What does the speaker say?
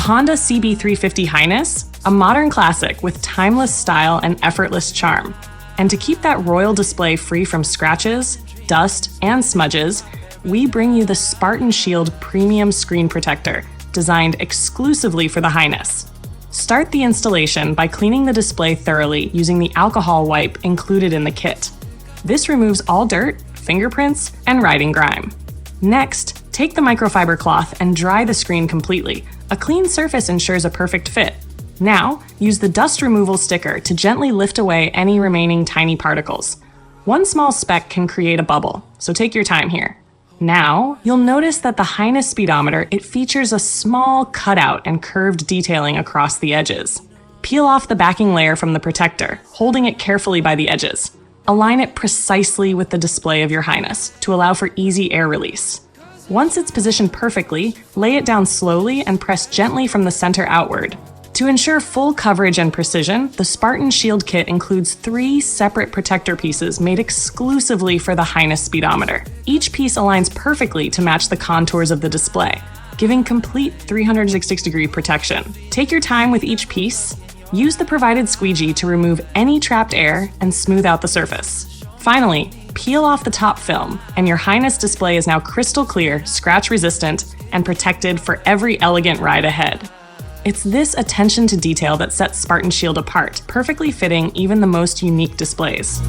Honda CB350 Highness, a modern classic with timeless style and effortless charm. And to keep that royal display free from scratches, dust, and smudges, we bring you the Spartan Shield Premium Screen Protector, designed exclusively for the Highness. Start the installation by cleaning the display thoroughly using the alcohol wipe included in the kit. This removes all dirt, fingerprints, and riding grime. Next, take the microfiber cloth and dry the screen completely. A clean surface ensures a perfect fit. Now, use the dust removal sticker to gently lift away any remaining tiny particles. One small speck can create a bubble, so take your time here. Now, you'll notice that the Highness speedometer, it features a small cutout and curved detailing across the edges. Peel off the backing layer from the protector, holding it carefully by the edges. Align it precisely with the display of your Highness to allow for easy air release. Once it's positioned perfectly, lay it down slowly and press gently from the center outward. To ensure full coverage and precision, the Spartan Shield Kit includes 3 separate protector pieces made exclusively for the Highness speedometer. Each piece aligns perfectly to match the contours of the display, giving complete 360-degree protection. Take your time with each piece. Use the provided squeegee to remove any trapped air and smooth out the surface. Finally, peel off the top film, and your Highness display is now crystal clear, scratch-resistant, and protected for every elegant ride ahead. It's this attention to detail that sets Spartan Shield apart, perfectly fitting even the most unique displays.